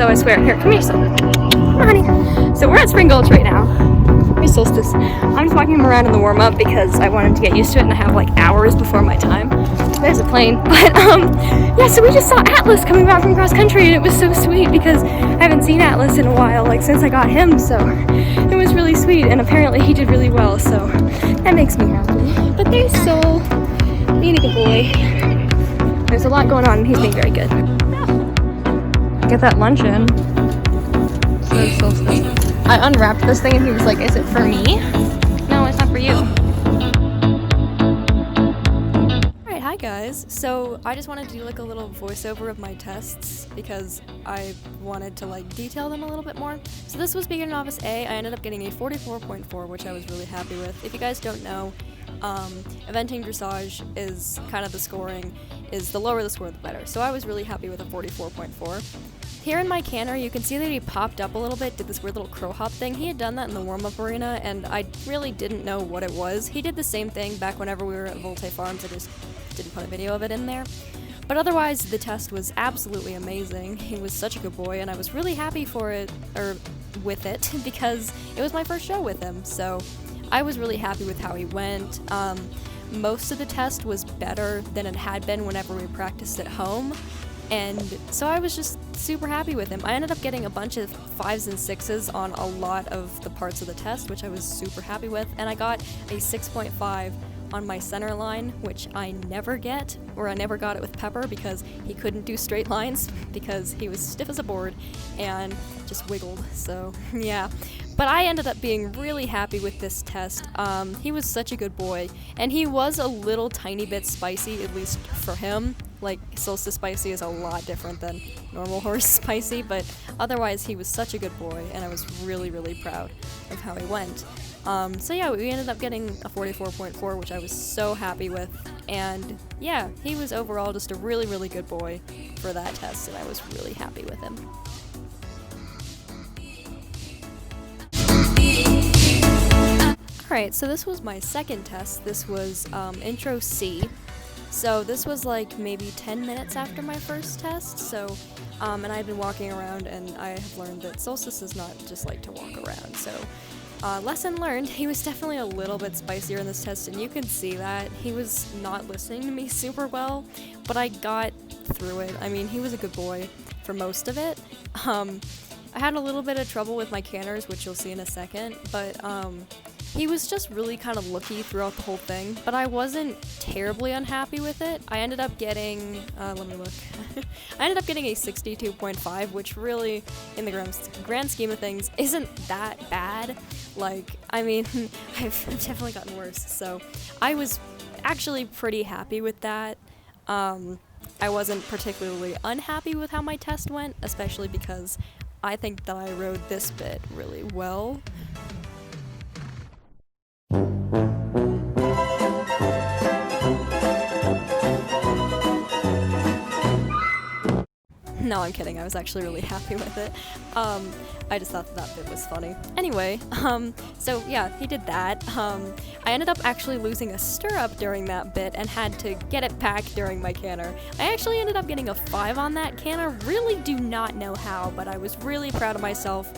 So I swear, here, come here, son. Come on, honey. So we're at Spring Gulch right now. Here's Solstice. I'm just walking him around in the warm-up because I wanted to get used to it and I have like hours before my time. There's a plane. But yeah, so we just saw Atlas coming back from cross country and it was so sweet because I haven't seen Atlas in a while, like since I got him, so it was really sweet and apparently he did really well, so that makes me happy. But there's Sol, being a good boy. There's a lot going on and he's being very good. Get that lunch in. So Solstice. I unwrapped this thing and he was like, is it for me? No, it's not for you. Alright, hi guys. So I just wanted to do like a little voiceover of my tests because I wanted to like detail them a little bit more. So this was Beginner Novice A. I ended up getting a 44.4, which I was really happy with. If you guys don't know, eventing dressage is kind of the scoring, is the lower the score the better. So I was really happy with a 44.4. Here in my canner, you can see that he popped up a little bit, did this weird little crow hop thing. He had done that in the warm-up arena, and I really didn't know what it was. He did the same thing back whenever we were at Volte Farms, I just didn't put a video of it in there. But otherwise, the test was absolutely amazing. He was such a good boy, and I was really happy for it, or with it, because it was my first show with him, so I was really happy with how he went. Most of the test was better than it had been whenever we practiced at home. And so I was just super happy with him. I ended up getting a bunch of 5s and 6s on a lot of the parts of the test, which I was super happy with. And I got a 6.5 on my center line, which I never get, or I never got it with Pepper because he couldn't do straight lines because he was stiff as a board and just wiggled, so yeah. But I ended up being really happy with this test. He was such a good boy, and he was a little tiny bit spicy, at least for him. Like, Solstice spicy is a lot different than normal horse spicy, but otherwise he was such a good boy, and I was really, really proud of how he went. So yeah, we ended up getting a 44.4, which I was so happy with, and yeah, he was overall just a really, really good boy for that test, and I was really happy with him. Alright, so this was my second test. This was Intro C. So this was like maybe 10 minutes after my first test, so, and I've been walking around and I have learned that Solstice does not just like to walk around, so lesson learned. He was definitely a little bit spicier in this test, and you can see that. He was not listening to me super well, but I got through it. I mean, he was a good boy for most of it. I had a little bit of trouble with my canners, which you'll see in a second, but he was just really kind of looky throughout the whole thing, but I wasn't terribly unhappy with it. I ended up getting, let me look, I ended up getting a 62.5, which really, in the grand scheme of things, isn't that bad. Like, I mean, I've definitely gotten worse, so I was actually pretty happy with that. I wasn't particularly unhappy with how my test went, especially because I think that I rode this bit really well. No, I'm kidding. I was actually really happy with it. I just thought that bit was funny. Anyway, so yeah, he did that. I ended up actually losing a stirrup during that bit and had to get it back during my canter. I actually ended up getting a 5 on that canter. Really do not know how, but I was really proud of myself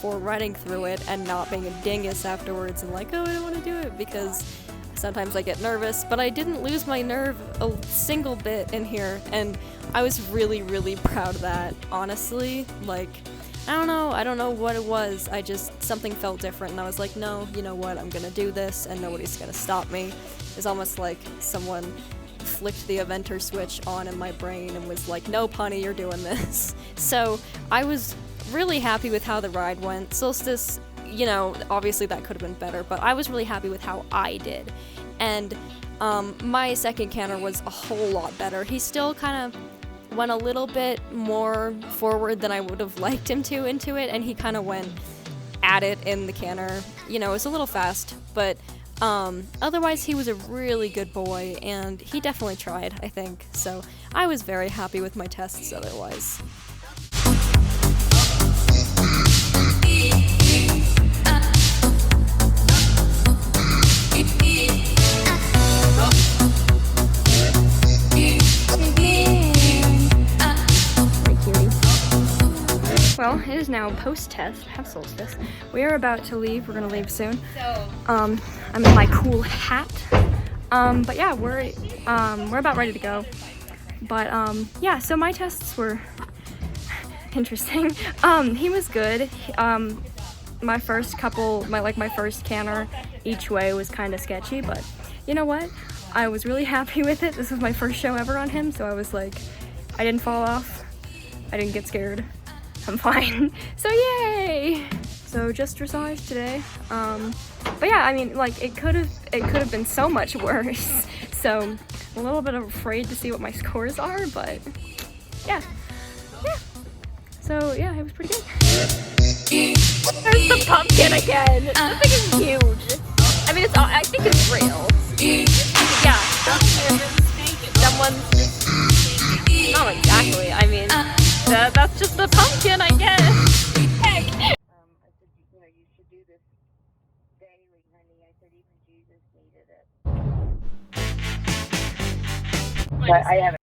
for riding through it and not being a dingus afterwards and like, oh, I don't want to do it, because sometimes I get nervous, but I didn't lose my nerve a single bit in here, and I was really, really proud of that, honestly. Like, I don't know what it was, something felt different, and I was like, no, you know what, I'm gonna do this, and nobody's gonna stop me. It's almost like someone flicked the eventer switch on in my brain and was like, no, Pawnee, you're doing this. So, I was really happy with how the ride went. Solstice, you know, obviously that could have been better, but I was really happy with how I did. And my second canter was a whole lot better. He still kind of went a little bit more forward than I would have liked him to into it, and he kind of went at it in the canter. You know, it was a little fast, but otherwise he was a really good boy, and he definitely tried, I think. So I was very happy with my tests otherwise. Well, it is now post-test, half solstice. We are about to leave. We're gonna leave soon. I'm in my cool hat. But yeah, we're about ready to go. But yeah, so my tests were interesting. He was good. My first canner each way was kind of sketchy, but you know what? I was really happy with it. This was my first show ever on him, so I was like, I didn't fall off. I didn't get scared. I'm fine. So yay! So just dressage today. But yeah, I mean, like it could have been so much worse. So I'm a little bit afraid to see what my scores are, but yeah. So yeah, it was pretty good. There's the pumpkin again. This thing is huge. I mean, I think it's real. Yeah. Someone's just. Not exactly. I mean, that's just the pumpkin, I guess. Heck. I said, you should do this daily, honey. I said, even Jesus needed it. But I haven't.